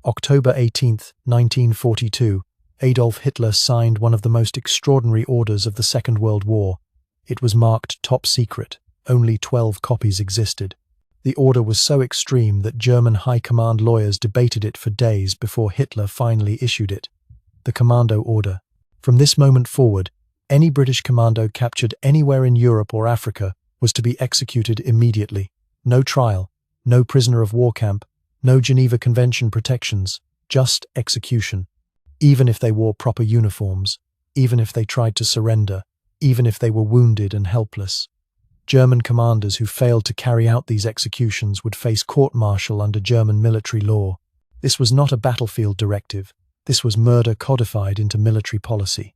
October 18, 1942, Adolf Hitler signed one of the most extraordinary orders of the Second World War. It was marked top secret. Only 12 copies existed. The order was so extreme that German high command lawyers debated it for days before Hitler finally issued it. The Commando Order. From this moment forward, any British commando captured anywhere in Europe or Africa was to be executed immediately. No trial, no prisoner of war camp, no Geneva Convention protections, just execution. Even if they wore proper uniforms, even if they tried to surrender, even if they were wounded and helpless. German commanders who failed to carry out these executions would face court-martial under German military law. This was not a battlefield directive. This was murder codified into military policy.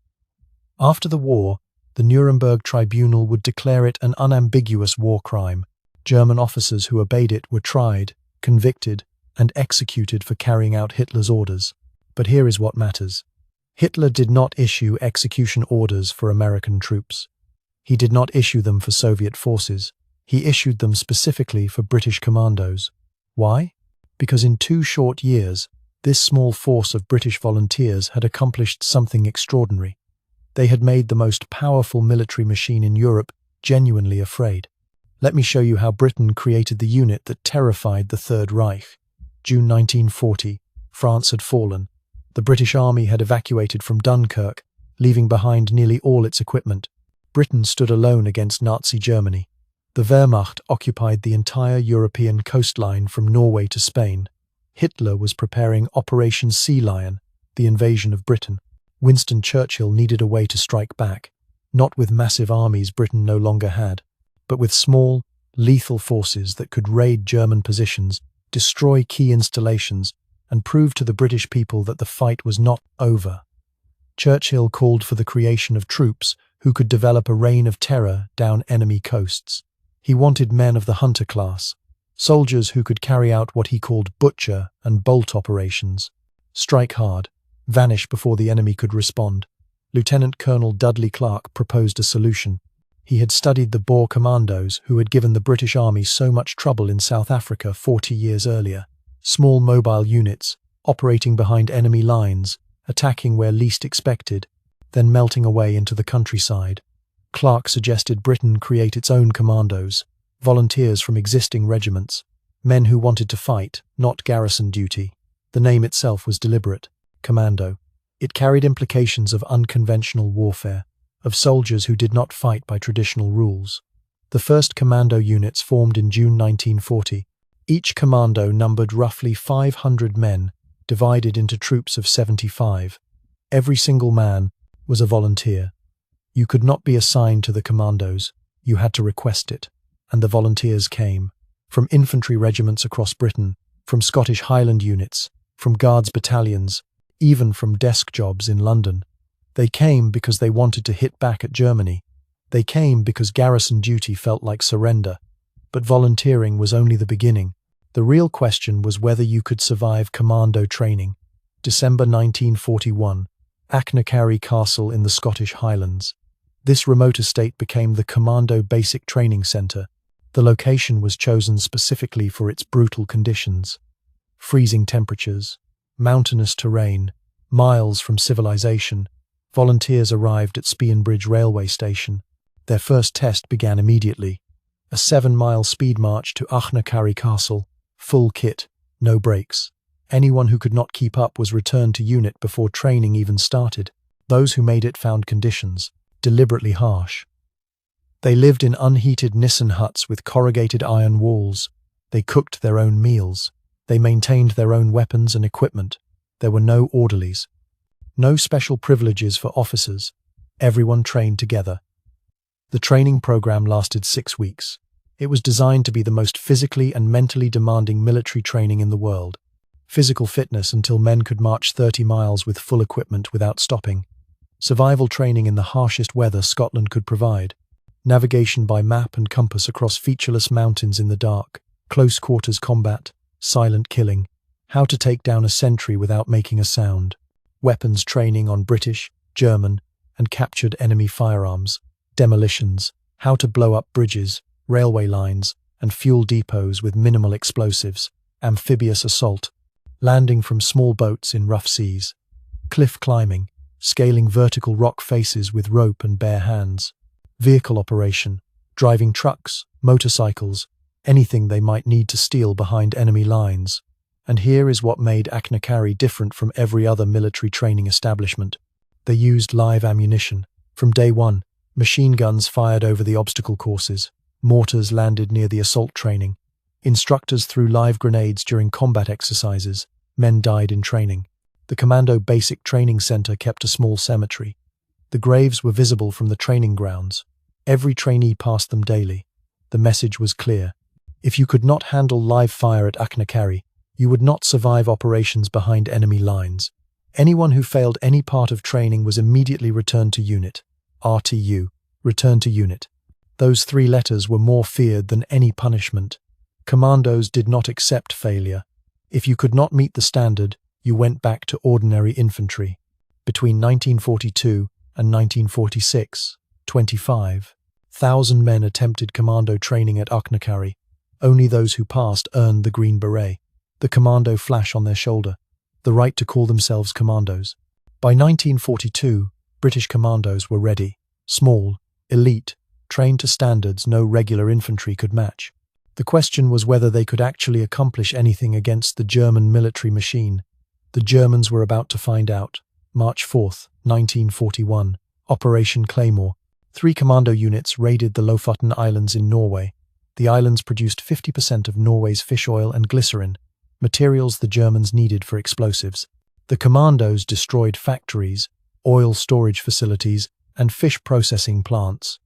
After the war, the Nuremberg Tribunal would declare it an unambiguous war crime. German officers who obeyed it were tried, convicted, and executed for carrying out Hitler's orders. But here is what matters. Hitler did not issue execution orders for American troops. He did not issue them for Soviet forces. He issued them specifically for British commandos. Why? Because in 2 short years, this small force of British volunteers had accomplished something extraordinary. They had made the most powerful military machine in Europe genuinely afraid. Let me show you how Britain created the unit that terrified the Third Reich. June 1940, France had fallen. The British Army had evacuated from Dunkirk, leaving behind nearly all its equipment. Britain stood alone against Nazi Germany. The Wehrmacht occupied the entire European coastline from Norway to Spain. Hitler was preparing Operation Sea Lion, the invasion of Britain. Winston Churchill needed a way to strike back, not with massive armies Britain no longer had, but with small, lethal forces that could raid German positions, destroy key installations, and prove to the British people that the fight was not over. Churchill called for the creation of troops who could develop a reign of terror down enemy coasts. He wanted men of the hunter class, soldiers who could carry out what he called butcher and bolt operations. Strike hard, vanish before the enemy could respond. Lieutenant Colonel Dudley Clark proposed a solution. He had studied the Boer Commandos who had given the British Army so much trouble in South Africa 40 years earlier. Small mobile units, operating behind enemy lines, attacking where least expected, then melting away into the countryside. Clark suggested Britain create its own commandos, volunteers from existing regiments, men who wanted to fight, not garrison duty. The name itself was deliberate, Commando. It carried implications of unconventional warfare, of soldiers who did not fight by traditional rules. The first commando units formed in June 1940. Each commando numbered roughly 500 men, divided into troops of 75. Every single man was a volunteer. You could not be assigned to the commandos, you had to request it, and the volunteers came. From infantry regiments across Britain, from Scottish Highland units, from Guards battalions, even from desk jobs in London. They came because they wanted to hit back at Germany. They came because garrison duty felt like surrender. But volunteering was only the beginning. The real question was whether you could survive commando training. December 1941, Achnacarry Castle in the Scottish Highlands. This remote estate became the Commando Basic Training Centre. The location was chosen specifically for its brutal conditions. Freezing temperatures, mountainous terrain, miles from civilization. Volunteers arrived at Speonbridge railway station. Their first test began immediately. A 7-mile speed march to Achnacarry Castle. Full kit, no breaks. Anyone who could not keep up was returned to unit before training even started. Those who made it found conditions deliberately harsh. They lived in unheated Nissen huts with corrugated iron walls. They cooked their own meals. They maintained their own weapons and equipment. There were no orderlies. No special privileges for officers. Everyone trained together. The training program lasted 6 weeks. It was designed to be the most physically and mentally demanding military training in the world. Physical fitness until men could march 30 miles with full equipment without stopping. Survival training in the harshest weather Scotland could provide. Navigation by map and compass across featureless mountains in the dark. Close quarters combat. Silent killing. How to take down a sentry without making a sound. Weapons training on British, German, and captured enemy firearms. Demolitions. How to blow up bridges, railway lines, and fuel depots with minimal explosives. Amphibious assault. landing from small boats in rough seas, cliff climbing, scaling vertical rock faces with rope and bare hands, vehicle operation, driving trucks, motorcycles, anything they might need to steal behind enemy lines. And here is what made Aknakari different from every other military training establishment. They used live ammunition. From day one, machine guns fired over the obstacle courses, mortars landed near the assault training, instructors threw live grenades during combat exercises, men died in training. The Commando Basic Training Center kept a small cemetery. The graves were visible from the training grounds. Every trainee passed them daily. The message was clear. If you could not handle live fire at Aknakari, you would not survive operations behind enemy lines. Anyone who failed any part of training was immediately returned to unit. RTU, return to unit. Those 3 letters were more feared than any punishment. Commandos did not accept failure. If you could not meet the standard, you went back to ordinary infantry. Between 1942 and 1946, 25,000 men attempted commando training at Aknakari. Only those who passed earned the Green Beret, the commando flash on their shoulder, the right to call themselves commandos. By 1942, British commandos were ready, small, elite, trained to standards no regular infantry could match. The question was whether they could actually accomplish anything against the German military machine. The Germans were about to find out. March 4, 1941, Operation Claymore. 3 commando units raided the Lofoten Islands in Norway. The islands produced 50% of Norway's fish oil and glycerin, materials the Germans needed for explosives. The commandos destroyed factories, oil storage facilities, and fish processing plants.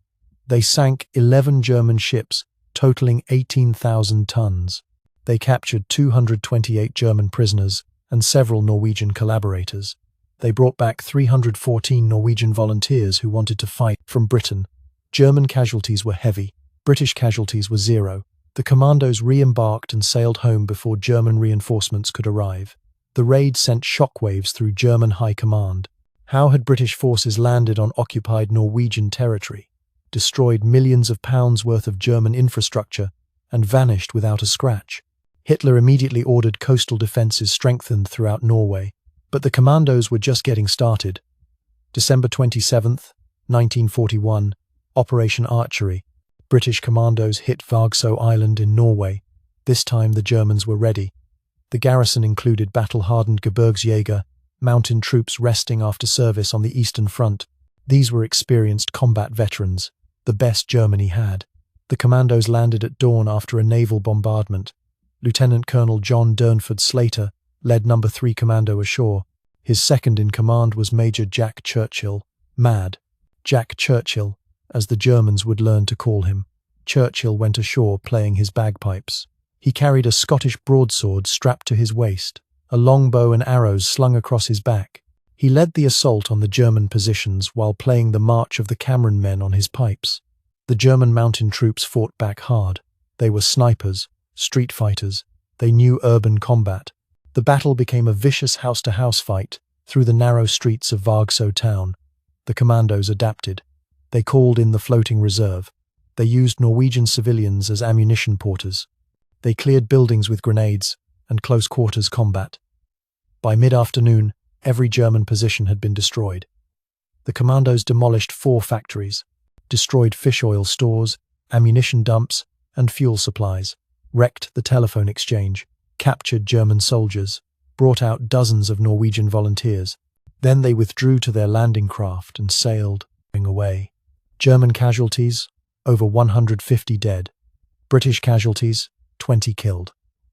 They sank 11 German ships, totaling 18,000 tons. They captured 228 German prisoners and several Norwegian collaborators. They brought back 314 Norwegian volunteers who wanted to fight from Britain. German casualties were heavy. British casualties were 0. The commandos re-embarked and sailed home before German reinforcements could arrive. The raid sent shockwaves through German high command. How had British forces landed on occupied Norwegian territory, destroyed millions of pounds worth of German infrastructure, and vanished without a scratch? Hitler immediately ordered coastal defences strengthened throughout Norway, but the commandos were just getting started. December 27, 1941, Operation Archery. British commandos hit Vagsø Island in Norway. This time the Germans were ready. The garrison included battle-hardened Gebirgsjäger, mountain troops resting after service on the Eastern Front. These were experienced combat veterans, the best Germany had. The commandos landed at dawn after a naval bombardment. Lieutenant Colonel John Durnford Slater led No. 3 Commando ashore. His second in command was Major Jack Churchill, MAD. Jack Churchill, as the Germans would learn to call him. Churchill went ashore playing his bagpipes. He carried a Scottish broadsword strapped to his waist, a long bow and arrows slung across his back. He led the assault on the German positions while playing the March of the Cameron Men on his pipes. The German mountain troops fought back hard. They were snipers, street fighters. They knew urban combat. The battle became a vicious house-to-house fight through the narrow streets of Vagsø town. The commandos adapted. They called in the floating reserve. They used Norwegian civilians as ammunition porters. They cleared buildings with grenades and close-quarters combat. By mid-afternoon, every German position had been destroyed. The commandos demolished 4 factories, destroyed fish oil stores, ammunition dumps, and fuel supplies, wrecked the telephone exchange, captured German soldiers, brought out dozens of Norwegian volunteers. Then they withdrew to their landing craft and sailed away. German casualties, over 150 dead. British casualties, 20 killed.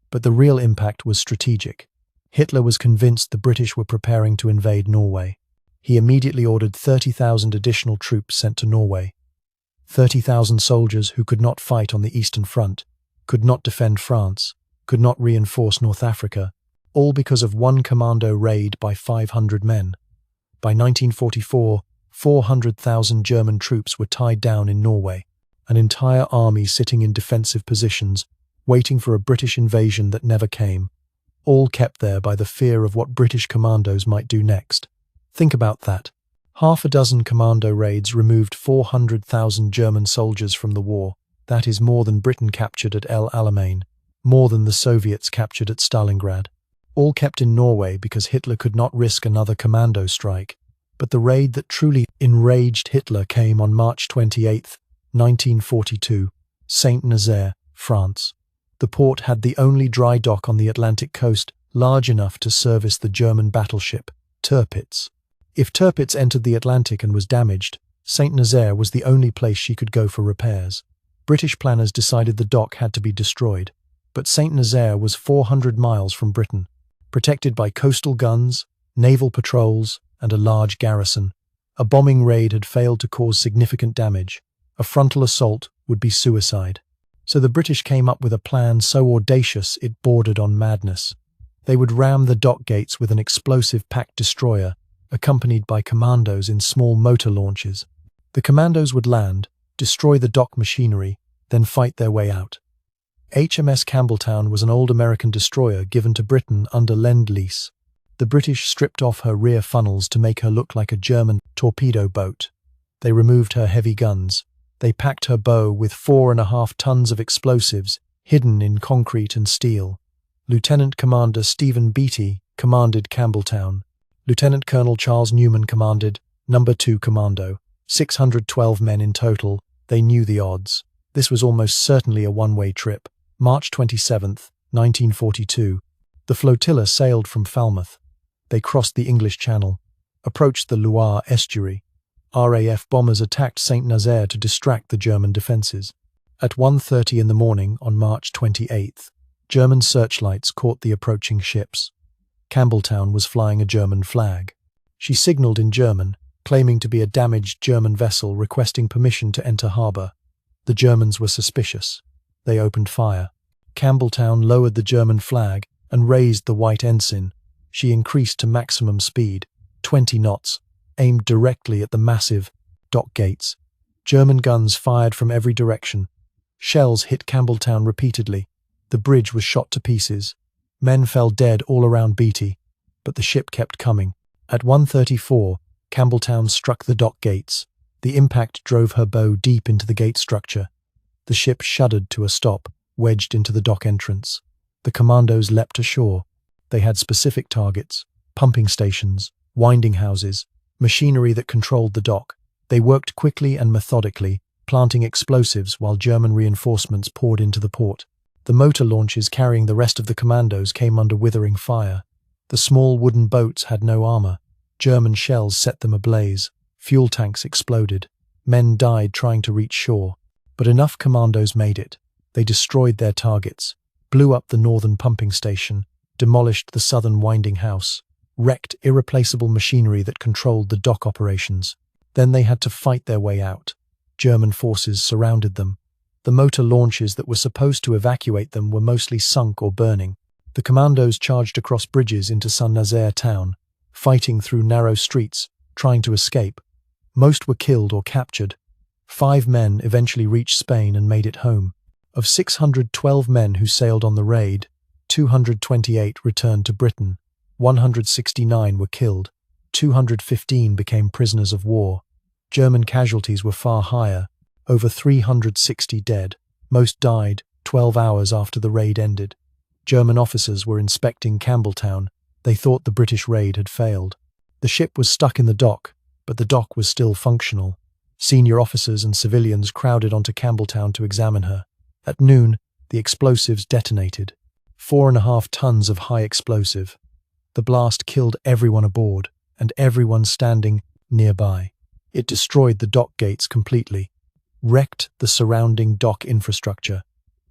But the real impact was strategic. Hitler was convinced the British were preparing to invade Norway. He immediately ordered 30,000 additional troops sent to Norway. 30,000 soldiers who could not fight on the Eastern Front, could not defend France, could not reinforce North Africa, all because of one commando raid by 500 men. By 1944, 400,000 German troops were tied down in Norway, an entire army sitting in defensive positions, waiting for a British invasion that never came, all kept there by the fear of what British commandos might do next. Think about that. Half a dozen commando raids removed 400,000 German soldiers from the war. That is more than Britain captured at El Alamein, more than the Soviets captured at Stalingrad. all kept in Norway because Hitler could not risk another commando strike. But the raid that truly enraged Hitler came on March 28, 1942, Saint-Nazaire, France. The port had the only dry dock on the Atlantic coast large enough to service the German battleship, Tirpitz. If Tirpitz entered the Atlantic and was damaged, Saint-Nazaire was the only place she could go for repairs. British planners decided the dock had to be destroyed, but Saint-Nazaire was 400 miles from Britain, protected by coastal guns, naval patrols, and a large garrison. A bombing raid had failed to cause significant damage. A frontal assault would be suicide. So the British came up with a plan so audacious it bordered on madness. They would ram the dock gates with an explosive-packed destroyer, accompanied by commandos in small motor launches. The commandos would land, destroy the dock machinery, then fight their way out. HMS Campbelltown was an old American destroyer given to Britain under Lend-Lease. The British stripped off her rear funnels to make her look like a German torpedo boat. They removed her heavy guns. They packed her bow with 4.5 tons of explosives hidden in concrete and steel. Lieutenant Commander Stephen Beatty commanded Campbelltown. Lieutenant Colonel Charles Newman commanded No. 2 Commando. 612 men in total. They knew the odds. This was almost certainly a one-way trip. March 27, 1942. The flotilla sailed from Falmouth. They crossed the English Channel, approached the Loire estuary. RAF bombers attacked Saint-Nazaire to distract the German defences. At 1:30 in the morning on March 28th, German searchlights caught the approaching ships. Campbelltown was flying a German flag. She signalled in German, claiming to be a damaged German vessel requesting permission to enter harbour. The Germans were suspicious. They opened fire. Campbelltown lowered the German flag and raised the white ensign. She increased to maximum speed, 20 knots, aimed directly at the massive dock gates. German guns fired from every direction. Shells hit Campbelltown repeatedly. The bridge was shot to pieces. Men fell dead all around Beatty, but the ship kept coming. At 1:34, Campbelltown struck the dock gates. The impact drove her bow deep into the gate structure. The ship shuddered to a stop, wedged into the dock entrance. The commandos leapt ashore. They had specific targets: pumping stations, winding houses, machinery that controlled the dock. They worked quickly and methodically, planting explosives while German reinforcements poured into the port. The motor launches carrying the rest of the commandos came under withering fire. The small wooden boats had no armour. German shells set them ablaze. Fuel tanks exploded. Men died trying to reach shore. But enough commandos made it. They destroyed their targets, blew up the northern pumping station, demolished the southern winding house, wrecked irreplaceable machinery that controlled the dock operations. Then they had to fight their way out. German forces surrounded them. The motor launches that were supposed to evacuate them were mostly sunk or burning. The commandos charged across bridges into Saint-Nazaire town, fighting through narrow streets, trying to escape. Most were killed or captured. 5 men eventually reached Spain and made it home. Of 612 men who sailed on the raid, 228 returned to Britain. 169 were killed. 215 became prisoners of war. German casualties were far higher, over 360 dead. Most died 12 hours after the raid ended. German officers were inspecting Campbelltown. They thought the British raid had failed. The ship was stuck in the dock, but the dock was still functional. Senior officers and civilians crowded onto Campbelltown to examine her. At noon, the explosives detonated. 4.5 tons of high explosive. The blast killed everyone aboard and everyone standing nearby. It destroyed the dock gates completely, wrecked the surrounding dock infrastructure,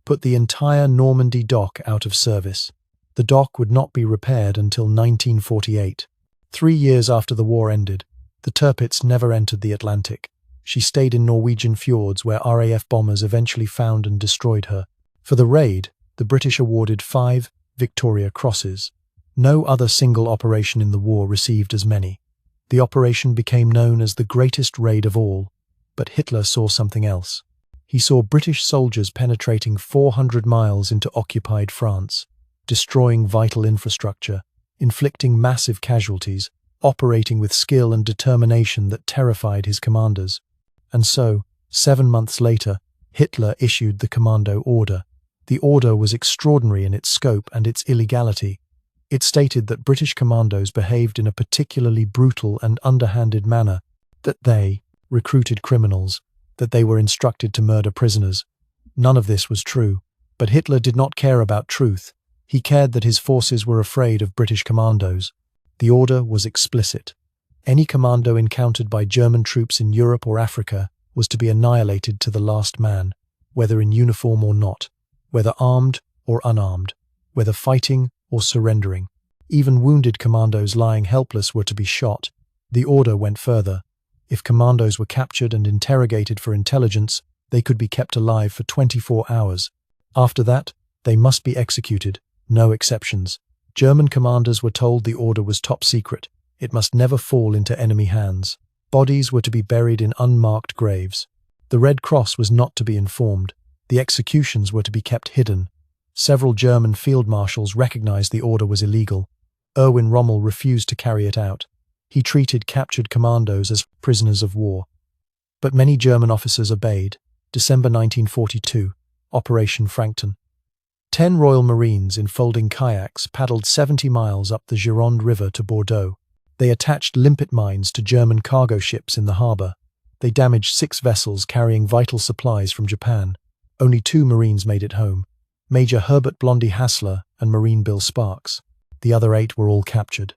put the entire Normandy dock out of service. The dock would not be repaired until 1948. 3 years after the war ended, the Tirpitz never entered the Atlantic. She stayed in Norwegian fjords where RAF bombers eventually found and destroyed her. For the raid, the British awarded 5 Victoria Crosses. No other single operation in the war received as many. The operation became known as the greatest raid of all, but Hitler saw something else. He saw British soldiers penetrating 400 miles into occupied France, destroying vital infrastructure, inflicting massive casualties, operating with skill and determination that terrified his commanders. And so, 7 months later, Hitler issued the Commando order. The order was extraordinary in its scope and its illegality. It stated that British commandos behaved in a particularly brutal and underhanded manner, that they recruited criminals, that they were instructed to murder prisoners. None of this was true, but Hitler did not care about truth. He cared that his forces were afraid of British commandos. The order was explicit. Any commando encountered by German troops in Europe or Africa was to be annihilated to the last man, whether in uniform or not, whether armed or unarmed, whether fighting or surrendering. Even wounded commandos lying helpless were to be shot. The order went further. If commandos were captured and interrogated for intelligence, they could be kept alive for 24 hours. After that, they must be executed, no exceptions. German commanders were told the order was top secret. It must never fall into enemy hands. Bodies were to be buried in unmarked graves. The Red Cross was not to be informed. The executions were to be kept hidden. Several German field marshals recognized the order was illegal. Erwin Rommel refused to carry it out. He treated captured commandos as prisoners of war. But many German officers obeyed. December 1942, Operation Frankton. 10 Royal Marines in folding kayaks paddled 70 miles up the Gironde River to Bordeaux. They attached limpet mines to German cargo ships in the harbour. They damaged 6 vessels carrying vital supplies from Japan. Only 2 Marines made it home, Major Herbert Blondie Hassler and Marine Bill Sparks. The other 8 were all captured.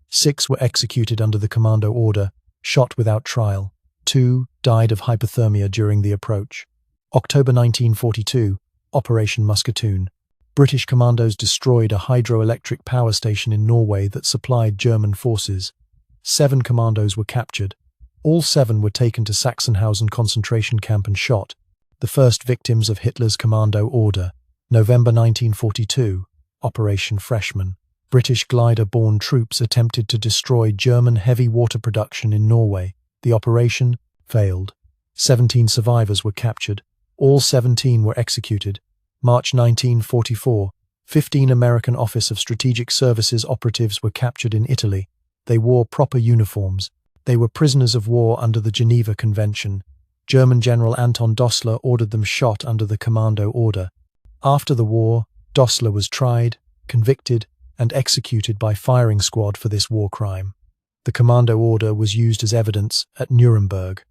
6 were executed under the Commando order, shot without trial. 2 died of hypothermia during the approach. October 1942, Operation Muscatoon. British commandos destroyed a hydroelectric power station in Norway that supplied German forces. 7 commandos were captured. All 7 were taken to Sachsenhausen concentration camp and shot, the first victims of Hitler's Commando order. November 1942, Operation Freshman. British glider-borne troops attempted to destroy German heavy water production in Norway. The operation failed. 17 survivors were captured. All 17 were executed. March 1944, 15 American Office of Strategic Services operatives were captured in Italy. They wore proper uniforms. They were prisoners of war under the Geneva Convention. German General Anton Dossler ordered them shot under the Commando order. After the war, Dossler was tried, convicted, and executed by firing squad for this war crime. The Commando order was used as evidence at Nuremberg.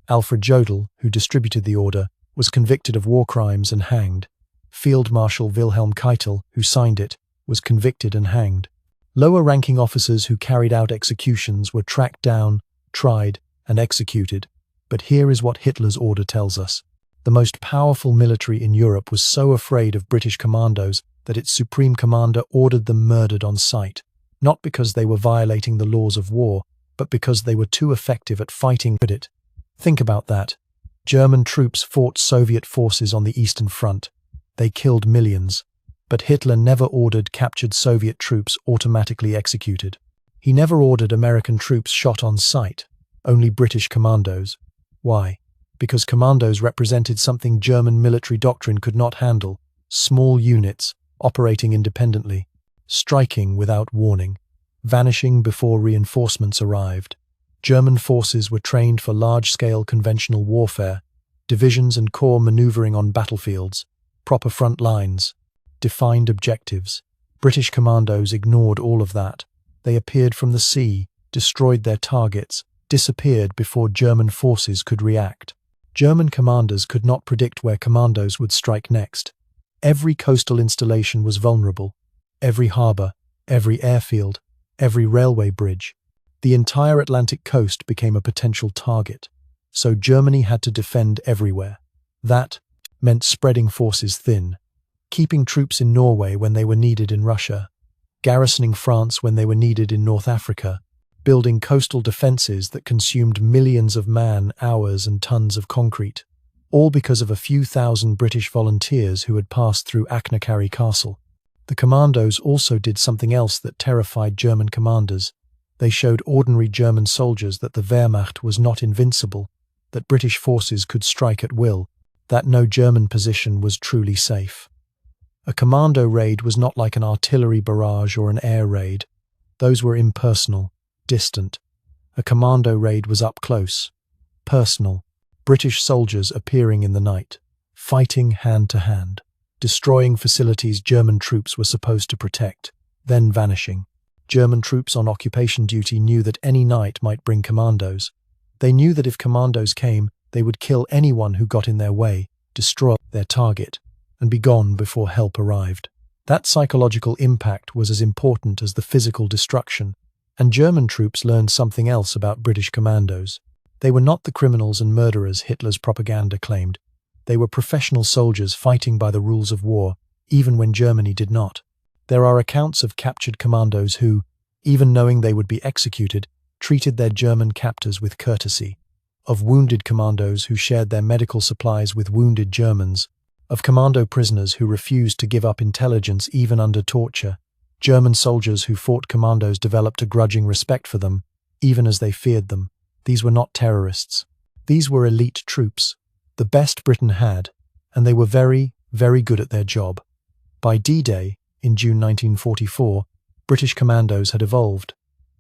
Alfred Jodl, who distributed the order, was convicted of war crimes and hanged. Field Marshal Wilhelm Keitel, who signed it, was convicted and hanged. Lower-ranking officers who carried out executions were tracked down, tried, and executed. But here is what Hitler's order tells us. The most powerful military in Europe was so afraid of British commandos that its supreme commander ordered them murdered on sight, not because they were violating the laws of war, but because they were too effective at fighting it. Think about that. German troops fought Soviet forces on the Eastern Front. They killed millions. But Hitler never ordered captured Soviet troops automatically executed. He never ordered American troops shot on sight, only British commandos. Why? Because commandos represented something German military doctrine could not handle: small units, operating independently, striking without warning, vanishing before reinforcements arrived. German forces were trained for large-scale conventional warfare, divisions and corps maneuvering on battlefields, proper front lines, defined objectives. British commandos ignored all of that. They appeared from the sea, destroyed their targets, disappeared before German forces could react. German commanders could not predict where commandos would strike next. Every coastal installation was vulnerable. Every harbour, every airfield, every railway bridge. The entire Atlantic coast became a potential target. So Germany had to defend everywhere. That meant spreading forces thin, keeping troops in Norway when they were needed in Russia, garrisoning France when they were needed in North Africa, building coastal defences that consumed millions of man-hours and tons of concrete, all because of a few thousand British volunteers who had passed through Achnacarry Castle. The commandos also did something else that terrified German commanders. They showed ordinary German soldiers that the Wehrmacht was not invincible, that British forces could strike at will, that no German position was truly safe. A commando raid was not like an artillery barrage or an air raid. Those were impersonal, distant. A commando raid was up close, personal. British soldiers appearing in the night, fighting hand to hand, destroying facilities German troops were supposed to protect. then vanishing. German troops on occupation duty knew that any night might bring commandos. They knew that if commandos came, they would kill anyone who got in their way, destroy their target, and be gone before help arrived. That psychological impact was as important as the physical destruction, and German troops learned something else about British commandos. They were not the criminals and murderers Hitler's propaganda claimed. They were professional soldiers fighting by the rules of war, even when Germany did not. There are accounts of captured commandos who, even knowing they would be executed, treated their German captors with courtesy, of wounded commandos who shared their medical supplies with wounded Germans, of commando prisoners who refused to give up intelligence even under torture. German soldiers who fought commandos developed a grudging respect for them, even as they feared them. These were not terrorists. These were elite troops, the best Britain had, and they were very, very good at their job. By D-Day, in June 1944, British commandos had evolved.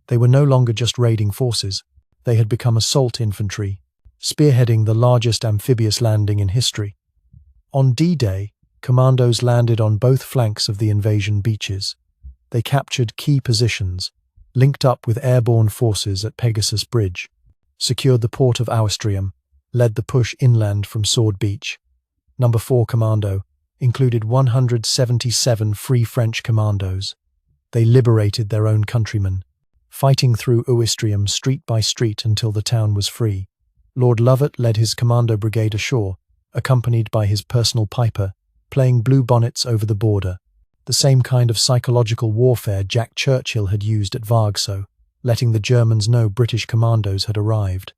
They were no longer just raiding forces. They had become assault infantry, spearheading the largest amphibious landing in history. On D-Day, commandos landed on both flanks of the invasion beaches. They captured key positions, linked up with airborne forces at Pegasus Bridge, secured the port of Ouistreham, led the push inland from Sword Beach. No. 4 Commando included 177 Free French commandos. They liberated their own countrymen, fighting through Ouistreham street by street until the town was free. Lord Lovat led his commando brigade ashore, accompanied by his personal piper, playing blue bonnets over the border. The same kind of psychological warfare Jack Churchill had used at Vargso, letting the Germans know British commandos had arrived.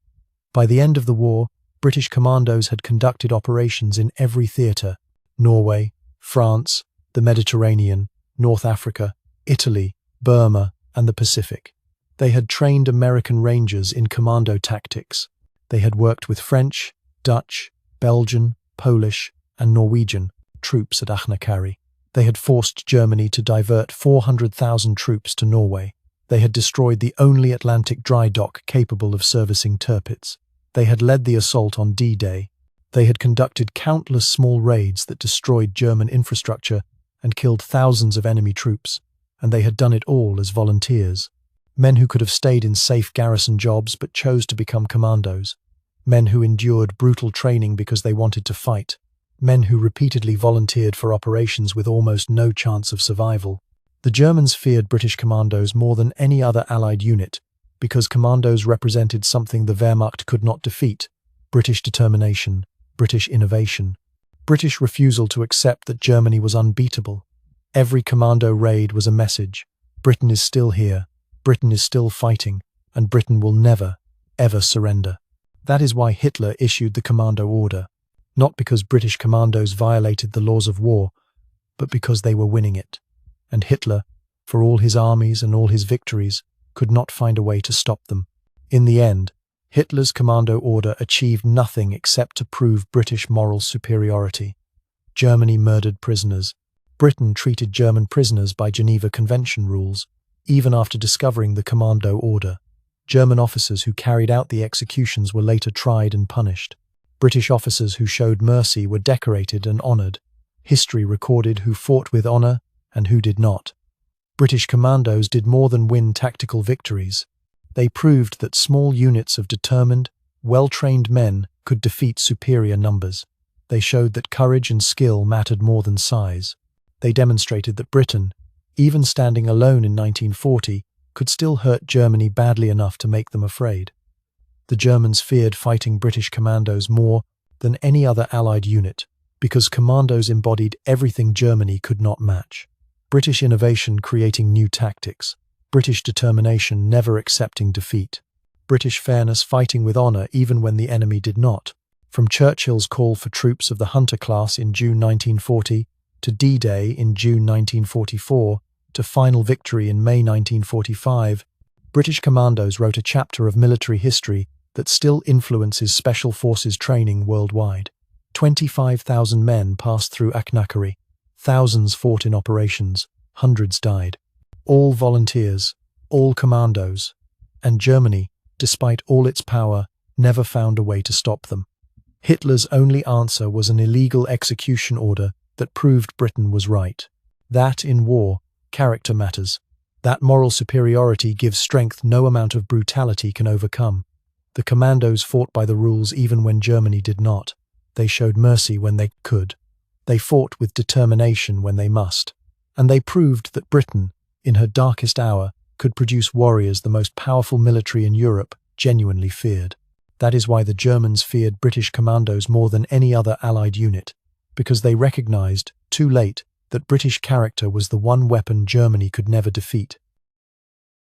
By the end of the war, British commandos had conducted operations in every theatre: Norway, France, the Mediterranean, North Africa, Italy, Burma, and the Pacific. They had trained American Rangers in commando tactics. They had worked with French, Dutch, Belgian, Polish, and Norwegian troops at Achnacarry. They had forced Germany to divert 400,000 troops to Norway. They had destroyed the only Atlantic dry dock capable of servicing Tirpitz. They had led the assault on D-Day. They had conducted countless small raids that destroyed German infrastructure and killed thousands of enemy troops, and they had done it all as volunteers. Men who could have stayed in safe garrison jobs but chose to become commandos. Men who endured brutal training because they wanted to fight. Men who repeatedly volunteered for operations with almost no chance of survival. The Germans feared British commandos more than any other Allied unit because commandos represented something the Wehrmacht could not defeat: British determination, British innovation, British refusal to accept that Germany was unbeatable. Every commando raid was a message: Britain is still here, Britain is still fighting, and Britain will never, ever surrender. That is why Hitler issued the Commando Order, not because British commandos violated the laws of war, but because they were winning it. And Hitler, for all his armies and all his victories, could not find a way to stop them. In the end, Hitler's Commando Order achieved nothing except to prove British moral superiority. Germany murdered prisoners. Britain treated German prisoners by Geneva Convention rules, even after discovering the Commando Order. German officers who carried out the executions were later tried and punished. British officers who showed mercy were decorated and honoured. History recorded who fought with honour and who did not. British commandos did more than win tactical victories. They proved that small units of determined, well-trained men could defeat superior numbers. They showed that courage and skill mattered more than size. They demonstrated that Britain, even standing alone in 1940, could still hurt Germany badly enough to make them afraid. The Germans feared fighting British commandos more than any other Allied unit because commandos embodied everything Germany could not match. British innovation creating new tactics, British determination never accepting defeat, British fairness fighting with honour even when the enemy did not. From Churchill's call for troops of the Hunter class in June 1940 to D-Day in June 1944 to final victory in May 1945, British commandos wrote a chapter of military history that still influences special forces training worldwide. 25,000 men passed through Achnacarry. Thousands fought in operations. Hundreds died. All volunteers, all commandos. And Germany, despite all its power, never found a way to stop them. Hitler's only answer was an illegal execution order that proved Britain was right. That, in war, Character matters. That moral superiority gives strength no amount of brutality can overcome. The Commandos fought by the rules even when Germany did not. They showed mercy when they could. They fought with determination when they must. And they proved that Britain, in her darkest hour, could produce warriors the most powerful military in Europe genuinely feared. That is why the Germans feared British Commandos more than any other Allied unit, because they recognized, too late, that British character was the one weapon Germany could never defeat.